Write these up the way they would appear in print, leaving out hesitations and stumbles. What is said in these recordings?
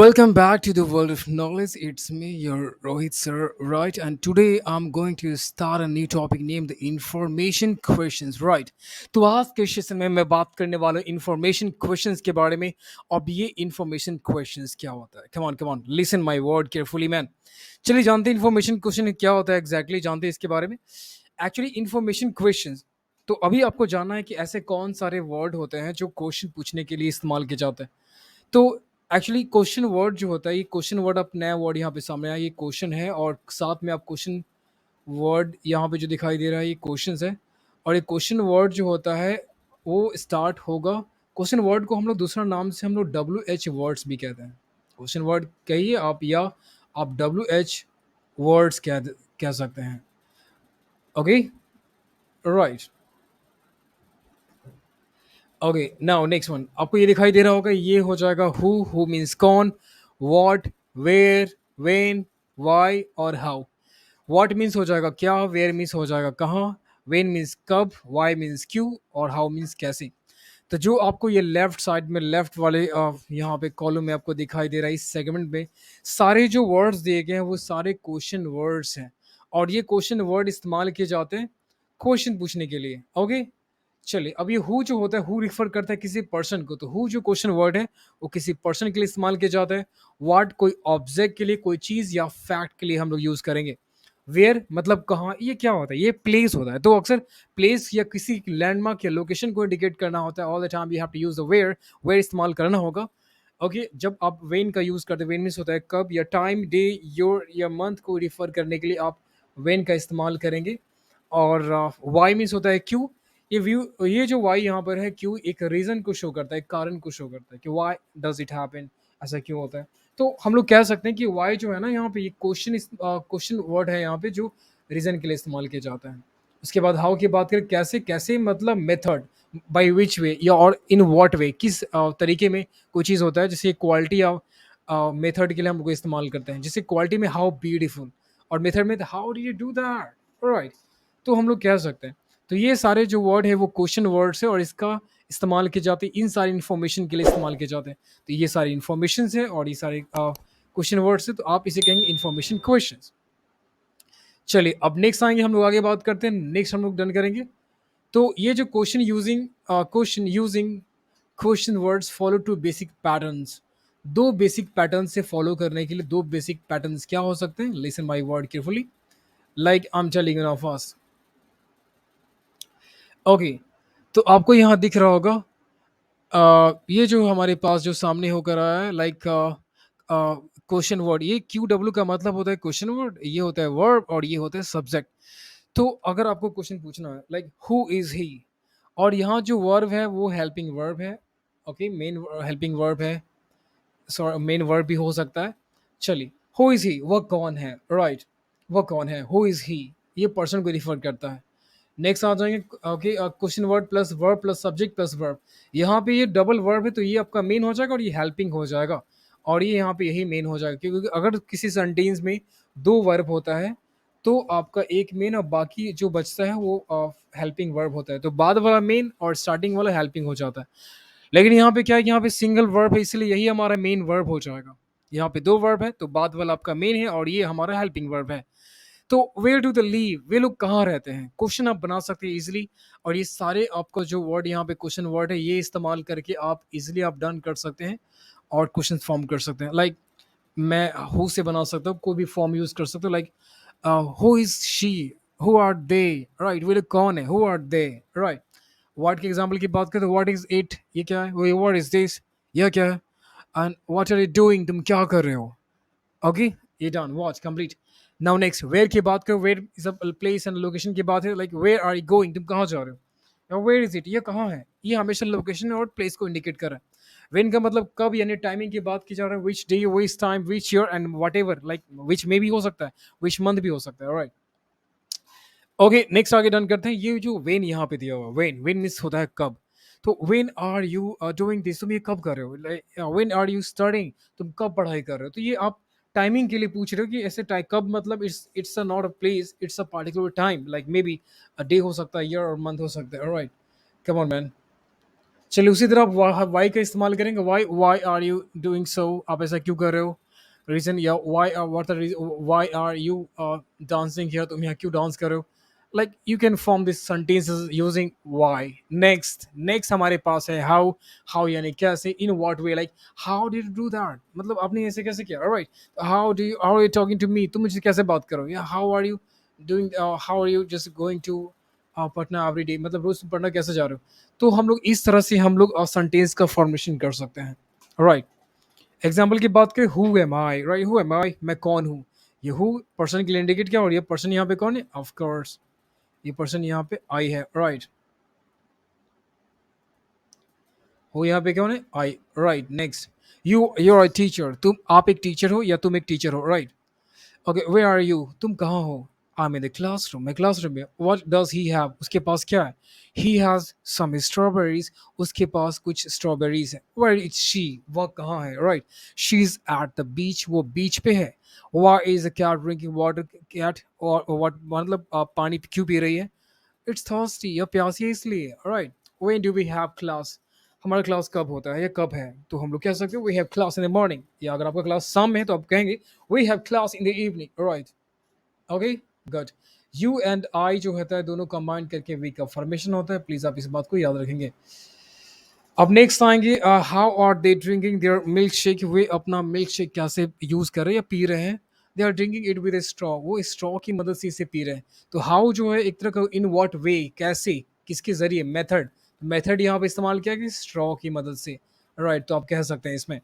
Welcome back to the world of knowledge. It's me, your Rohit sir, right? And today I'm going to start a new topic named the information questions, right? तो आज के session में मैं बात करने वाला हूँ information questions के बारे में. अब ये information questions क्या होता है? Come on, listen my word carefully, man. चलिए जानते हैं information question क्या होता है exactly, जानते हैं इसके बारे में. Actually information questions. तो अभी आपको जानना है कि ऐसे कौन सारे वर्ड होते हैं जो क्वेश्चन पूछने के लिए इस्तेमाल किए जाते हैं. तो एक्चुअली क्वेश्चन वर्ड जो होता है, ये क्वेश्चन वर्ड अब नया वर्ड यहाँ पे सामने आया, ये क्वेश्चन है और साथ में आप क्वेश्चन वर्ड यहाँ पे जो दिखाई दे रहा है ये क्वेश्चन है. और ये क्वेश्चन वर्ड जो होता है वो स्टार्ट होगा. क्वेश्चन वर्ड को हम लोग दूसरा नाम से हम लोग WH वर्ड्स भी कहते हैं. क्वेश्चन वर्ड कहिए आप, या आप WH वर्ड्स कह सकते हैं. Okay, right. Okay, now next one आपको ये दिखाई दे रहा होगा, ये हो जाएगा हु मीन्स कौन, व्हाट, वेयर, वेन, वाई और हाउ. व्हाट मीन्स हो जाएगा क्या, वेयर मीन्स हो जाएगा कहाँ, वेन मीन्स कब, वाई मीन्स क्यों और हाउ मीन्स कैसे. तो जो आपको ये लेफ्ट साइड में लेफ्ट वाले यहाँ पे कॉलम में आपको दिखाई दे रहा है इस सेगमेंट में, सारे जो वर्ड्स दिए गए हैं वो सारे क्वेश्चन वर्ड्स हैं. और ये क्वेश्चन वर्ड इस्तेमाल किए जाते हैं क्वेश्चन पूछने के लिए. ओके, चलिए. अब ये हु जो होता है, हु रिफर करता है किसी पर्सन को, तो हु जो क्वेश्चन वर्ड है वो किसी पर्सन के लिए इस्तेमाल किया जाता है. व्हाट कोई ऑब्जेक्ट के लिए, कोई चीज या फैक्ट के लिए हम लोग यूज करेंगे. वेयर मतलब कहाँ, ये क्या होता है, ये प्लेस होता है. तो अक्सर प्लेस या किसी लैंडमार्क या लोकेशन को इंडिकेट करना होता है. All the time you have to use the where, where इस्तेमाल करना होगा. ओके, जब आप वेन का यूज करते हैं, वेन मीन्स होता है कब या टाइम, डे, योर या मंथ को रिफर करने के लिए आप वेन का इस्तेमाल करेंगे. और वाई मीन्स होता है क्यों. ये व्यू, ये जो वाई यहाँ पर है, क्यों एक रीजन को शो करता है, एक कारण को शो करता है कि वाई डज इट हैपन, ऐसा क्यों होता है. तो हम लोग कह सकते हैं कि वाई जो है ना यहाँ पे, ये क्वेश्चन वर्ड है यहाँ पे जो रीजन के लिए इस्तेमाल किया जाता है. उसके बाद हाउ की बात करें, कैसे, कैसे मतलब मेथड, बाय विच वे या और इन व्हाट वे, किस तरीके में कोई चीज़ होता है. जैसे क्वालिटी या मेथड के लिए हम लोग इस्तेमाल करते हैं. जैसे क्वालिटी में हाउ ब्यूटीफुल, और मेथड में how do you do that, right. तो हम लोग कह सकते हैं. तो ये सारे जो वर्ड है वो क्वेश्चन वर्ड्स है और इसका इस्तेमाल किए जाते हैं इन सारी इन्फॉर्मेशन के लिए इस्तेमाल किए जाते हैं. तो ये सारी इन्फॉर्मेशन है और ये सारे क्वेश्चन वर्ड्स है, तो आप इसे कहेंगे इन्फॉर्मेशन क्वेश्चंस. चलिए अब नेक्स्ट आएंगे, हम लोग आगे बात करते हैं. नेक्स्ट हम लोग डन करेंगे. तो ये जो question using question words follow to basic patterns. दो बेसिक पैटर्न से फॉलो करने के लिए दो बेसिक पैटर्न्स क्या हो सकते हैं, listen my word carefully, like I am telling you now fast. Okay, तो आपको यहाँ दिख रहा होगा, ये जो हमारे पास जो सामने होकर आया है, लाइक क्वेश्चन वर्ड, ये QW का मतलब होता है क्वेश्चन वर्ड, ये होता है वर्ब और ये होता है सब्जेक्ट. तो अगर आपको क्वेश्चन पूछना है लाइक हु इज ही, और यहाँ जो वर्ब है वो हेल्पिंग वर्ब है. ओके, मेन हेल्पिंग वर्ब है, सॉरी मेन वर्ब भी हो सकता है. चलिए, हु इज ही, वह कौन है, राइट. वह कौन है, हु इज ही, ये पर्सन को रिफर करता है. नेक्स्ट आ जाएंगे. Okay, question word plus verb plus subject plus verb. यहाँ पे ये डबल वर्ब है तो ये आपका मेन हो जाएगा और ये हेल्पिंग हो जाएगा. और ये यहाँ पे यही मेन हो जाएगा, क्योंकि अगर किसी सेंटेंस में दो वर्ब होता है तो आपका एक मेन और बाकी जो बचता है वो हेल्पिंग वर्ब होता है. तो बाद वाला मेन और स्टार्टिंग वाला हेल्पिंग हो जाता है. लेकिन यहाँ पे क्या है, यहाँ पे सिंगल वर्ब है इसलिए यही हमारा मेन वर्ब हो जाएगा. यहाँ पे दो वर्ब है तो बाद वाला आपका मेन है और ये हमारा हेल्पिंग वर्ब है. तो वेयर डू द लीव, वे लोग कहाँ रहते हैं, क्वेश्चन आप बना सकते हैं इजिली. और ये सारे आपका जो वर्ड यहाँ पे क्वेश्चन वर्ड है ये इस्तेमाल करके आप इजिली आप डन कर सकते हैं और क्वेश्चन फॉर्म कर सकते हैं. लाइक मैं हु से बना सकता हूँ, कोई भी फॉर्म यूज कर सकते हो. Like who is she, who are they, right. वे लोग कौन है, who are they, right. What के एग्जाम्पल की बात करें तो व्हाट इज इट, ये क्या है, व्हाट इज दिस, यह क्या है. And what are you doing, तुम क्या कर रहे हो. ओके, ये done, watch complete. Now next, where की बात करो, where is a place and location की बात है. Like where are you going, तुम कहाँ जा रहे हो. वेयर इज इट, ये कहाँ है, ये हमेशा लोकेशन और प्लेस को इंडिकेट कर रहा है. वेन का मतलब कब, यानी टाइमिंग की बात की जा रहा है. Which day, which time, which year and what ever, like which में भी हो सकता है, विच मंथ भी हो सकता है, राइट. ओके, नेक्स्ट आगे डन करते हैं. ये जो वेन यहाँ पे दिया हुआ, वेन, वेन मीन्स होता है कब. तो when are you doing this, तुम ये कब कर रहे हो. Like when are you studying, तुम कब पढ़ाई कर रहे हो. तो ये आप टाइमिंग के लिए पूछ रहे हो कि ऐसे टाइम कब, मतलब it's a not a place, it's a particular time. Like may be a day हो सकता है, ईयर और मंथ हो सकता है, राइट. Come on man. चलिए उसी तरह आप वाई का इस्तेमाल करेंगे। Why why are you doing so, आप ऐसा क्यों कर रहे हो? रीजन, या why what the why are you dancing here, तुम यहाँ क्यों डांस कर रहे हो? Like you can form this sentences using why. Next next हमारे पास है हाउ। हाउ यानी कैसे, in what way, like how did you do that, मतलब आपने ऐसे कैसे किया, right? How are you talking to me, तुम मुझे कैसे बात करो, या how are you doing, how are you just going to Patna every day, मतलब रोज तुम पढ़ना कैसे जा रहे हो? तो हम लोग इस तरह से हम लोग सेंटेंस का फॉर्मेशन कर सकते हैं, राइट? एग्जाम्पल की बात करें, who am I, right? Who am I, मैं कौन हूँ। ये हु पर्सन के लिए इंडिकेट किया, और ये पर्सन यहाँ पे कौन है? ऑफ कोर्स ये पर्सन यहाँ पे आई है, राइट? हु यहाँ पे कौन है? I, right? Next, you are teacher, तुम, आप एक टीचर हो या तुम एक टीचर हो, right? Okay, where are you, तुम कहाँ हो? I am in the classroom, मैं क्लासरूम में। व्हाट डज ही हैव, उसके पास क्या है? ही हैज सम स्ट्रॉबेरीज, उसके पास कुछ स्ट्रॉबेरीज है। वेयर इज शी, वह कहाँ है, right? She is at the beach, वो बीच पे है। Why is a cat drinking water, cat और व्हाट मतलब पानी क्यों पी रही है? इट्स थर्स्टी, या प्यासी है इसलिए, right? When do we have class, हमारा क्लास कब होता है या कब है? तो हम लोग कह सकते हो we have class in the morning, या अगर आपका क्लास शाम में है तो आप कहेंगे we have class in the evening, right? Okay, good. You and I जो होता है दोनों कंबाइन करके वी का फॉर्मेशन होता है, प्लीज आप इस बात को याद रखेंगे। अब नेक्स्ट आएंगे, how are they drinking their milk shake, वे अपना मिल्क शेक कैसे यूज कर रहे हैं या पी रहे हैं? They are drinking it with straw, वो स्ट्रॉ की मदद से इसे पी रहे हैं। तो हाउ जो है एक तरह का इन व्हाट वे, कैसे, किसके जरिए, मेथड। मेथड यहाँ पे इस्तेमाल किया कि स्ट्रॉ की मदद से, राइट? तो आप कह सकते हैं इसमें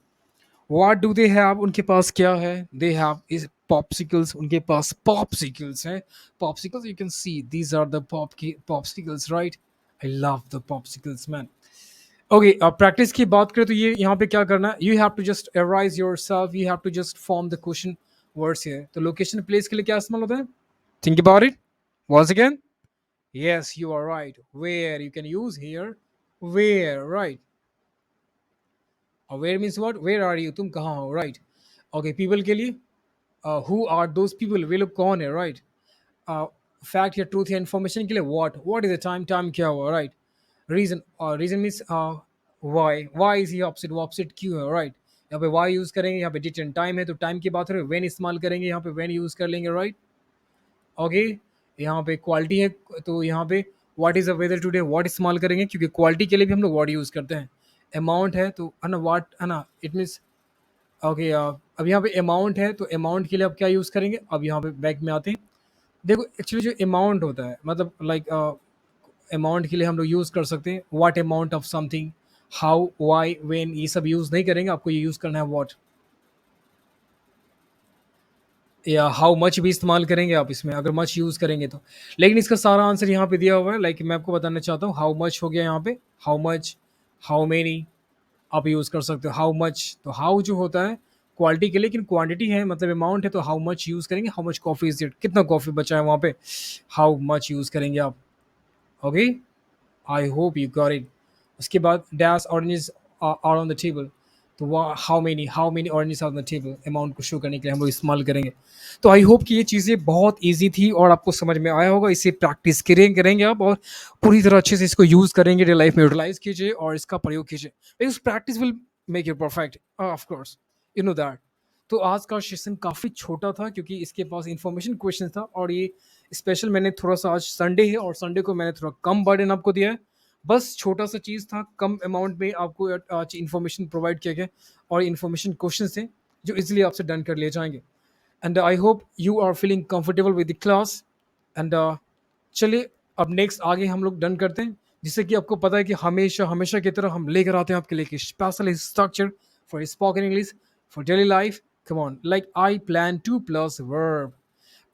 व्हाट डू दे हैव, उनके पास क्या है? दे हैव इज पॉप्सिकल्स, उनके पास पॉप्सिकल्स हैं। Popsicles, you can see these are the popsicles, right? I love the popsicles man. Okay, अब प्रैक्टिस की बात करें तो ये यहाँ पे क्या करना है, you have to just arise yourself, you have to just form the question words है। तो लोकेशन प्लेस के लिए क्या इस्तेमाल होता है? Think about it once again. Yes, you are right. Where, you can use here where, right? Where means what? Where are you, तुम कहाँ हो, right? Okay, people के लिए who are those people, वे लोग कौन है, right? फैक्ट या truth या इन्फॉर्मेशन के लिए what is the time, time क्या हुआ, right? Reason, reason means why is he opposite, वो ऑपोजिट क्यों है, राइट? यहाँ पे वाई यूज करेंगे, यहाँ पे डिट एंड टाइम है तो टाइम की बात करें, वेन इस्तेमाल करेंगे, यहाँ पे वेन यूज कर लेंगे, राइट? ओके, यहाँ पे क्वालिटी है तो यहाँ पे what is the weather today, what इस्तेमाल करेंगे क्योंकि क्वालिटी के लिए भी हम लोग व्हाट यूज करते हैं। अमाउंट है तो है ना व्हाट, है ना, इट मीन्स ओके। अब यहाँ पे अमाउंट है तो अमाउंट के लिए आप क्या यूज करेंगे? अब यहाँ पे बैक में आते हैं। देखो एक्चुअली जो अमाउंट होता है मतलब लाइक अमाउंट के लिए हम लोग यूज़ कर सकते हैं what amount of something, how, why, when, ये सब यूज़ नहीं करेंगे, आपको ये यूज़ करना है व्हाट, या हाउ मच भी इस्तेमाल करेंगे आप इसमें अगर मच यूज़ करेंगे तो। लेकिन इसका सारा आंसर यहाँ पे दिया हुआ है, लाइक मैं आपको बताना चाहता हूँ हाउ मच हो गया यहाँ पे, हाउ मच, हाउ मेनी आप यूज़ कर सकते हो। हाउ मच, तो हाउ जो होता है क्वालिटी के लिए, लेकिन क्वांटिटी है मतलब अमाउंट है तो हाउ मच यूज़ करेंगे। How much coffee is it, कितना कॉफ़ी बचा है वहाँ पे, हाउ मच यूज़ करेंगे आप। Okay, I hope you got it. उसके बाद dash oranges are on the table, तो वह how many oranges are on the table amount को शो करने के लिए हम लोग इस्तेमाल करेंगे। तो आई होप कि ये चीज़ें बहुत ईजी थी और आपको समझ में आया होगा। इसे प्रैक्टिस करेंगे आप और पूरी तरह अच्छे से इसको यूज़ करेंगे, रियल लाइफ में यूटिलाइज कीजिए और इसका प्रयोग कीजिए, because practice will make you perfect, of course, you know that. तो आज का सेशन काफ़ी छोटा था क्योंकि इसके पास इंफॉर्मेशन क्वेश्चन था और ये स्पेशल मैंने थोड़ा सा, आज संडे है और संडे को मैंने थोड़ा कम बर्डन आपको दिया है। बस छोटा सा चीज़ था, कम अमाउंट में आपको आज इन्फॉर्मेशन प्रोवाइड किया गया और इन्फॉर्मेशन क्वेश्चन थे जो इजीली आपसे डन कर लिए जाएंगे। And I hope you are feeling comfortable with the class. And चलिए अब नेक्स्ट आगे हम लोग डन करते हैं, जिससे कि आपको पता है कि हमेशा हमेशा की तरह हम लेकर आते हैं आपके लिए special structure for spoken English for daily life. Come on, like I plan two plus verb.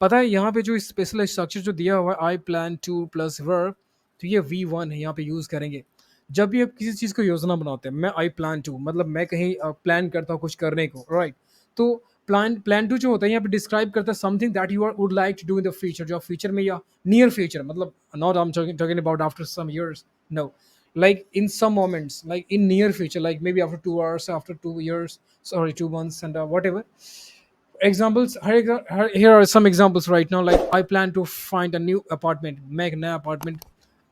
पता है यहाँ पे जो स्पेशल स्ट्रक्चर जो दिया हुआ है I plan two plus verb, तो ये V1 है, यहाँ पे यूज़ करेंगे जब भी आप किसी चीज़ को योजना बनाते हैं। मैं आई प्लान टू मतलब मैं कहीं प्लान करता हूँ कुछ करने को, राइट? तो प्लान टू जो होता है यहाँ पे डिस्क्राइब करता है something that you are would like to do in the future, जो आप फ्यूचर में या नियर फ्यूचर, मतलब not I am talking about after some years, no, like in some moments, like in near future, like maybe after 2 hours, after 2 years, sorry, 2 months, and whatever examples. Here are some examples right now, like I plan to find a new apartment, मैं एक नया apartment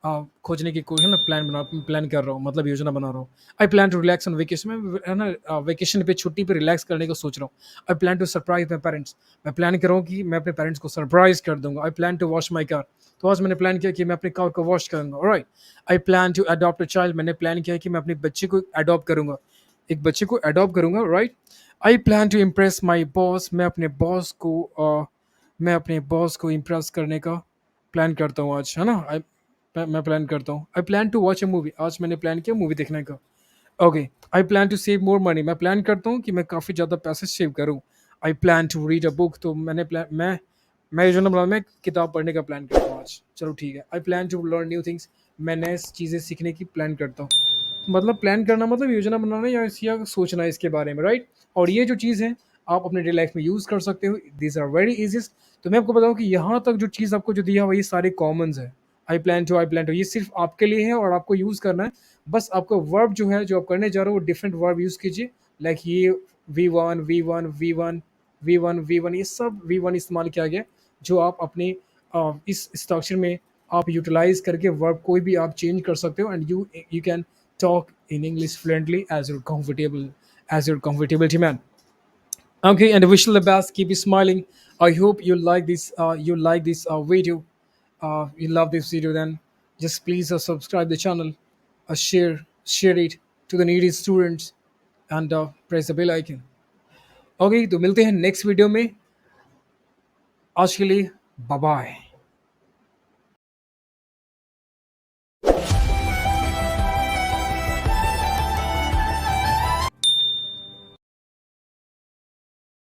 खोजने की कोशिश ना plan कर रहा हूँ, मतलब योजना बना रहा हूँ। I plan to relax on vacation, मैं है ना वेकेशन पे छुट्टी पे रिलैक्स करने को सोच रहा हूँ। I plan to surprise my parents, मैं प्लान कर रहा हूँ कि मैं अपने पेरेंट्स को सरप्राइज कर दूंगा। I plan to wash my car, तो आज मैंने प्लान किया कि मैं अपनी कार को वॉश करूंगा। Right. I plan to adopt a child, मैंने प्लान किया कि मैं अपने बच्चे को अडॉप्ट करूंगा, एक बच्चे को अडॉप्ट करूंगा। Right. I plan to impress my boss, मैं अपने बॉस को इम्प्रेस करने का प्लान करता हूँ आज, है ना। मैं प्लान करता हूँ। I plan to watch a movie, आज मैंने प्लान किया मूवी देखने का। Okay. I plan to save more money, मैं प्लान करता हूँ कि मैं काफ़ी ज़्यादा पैसे सेव करूँ। I plan to read a book, तो मैंने प्लान मैं योजना बना, मैं किताब पढ़ने का प्लान करता हूँ आज। चलो ठीक है। I plan to learn new things, मैं नए चीज़ें सीखने की प्लान करता हूँ। मतलब प्लान करना मतलब योजना बनाना या सोचना इसके बारे में। राइट। और ये जो चीज़ है आप अपने डेली लाइफ में यूज़ कर सकते हो, दिस आर वेरी इजीस्ट। तो मैं आपको बताऊँ कि यहाँ तक जो चीज़ आपको जो दिया हुआ ये सारे कॉमन्स है। आई प्लान टू ये सिर्फ आपके लिए है और आपको यूज़ करना है। बस आपको वर्ब जो है जो आप करने जा रहे हो वो डिफरेंट वर्ब यूज़ कीजिए। लाइक ये वी वन ये सब वी वन इस्तेमाल किया गया, जो आप अपने इस स्ट्रक्चर में आप यूटिलाइज करके वर्ब कोई भी आप चेंज कर सकते हो, and you can talk in English fluently as you're comfortability, man. Okay, and wish you the best. Keep smiling. I hope you like this. You like this video. You love this video. Then just please subscribe the channel, share it to the needy students, and press the bell icon. Okay, तो मिलते हैं next video में। आज के लिए bye bye.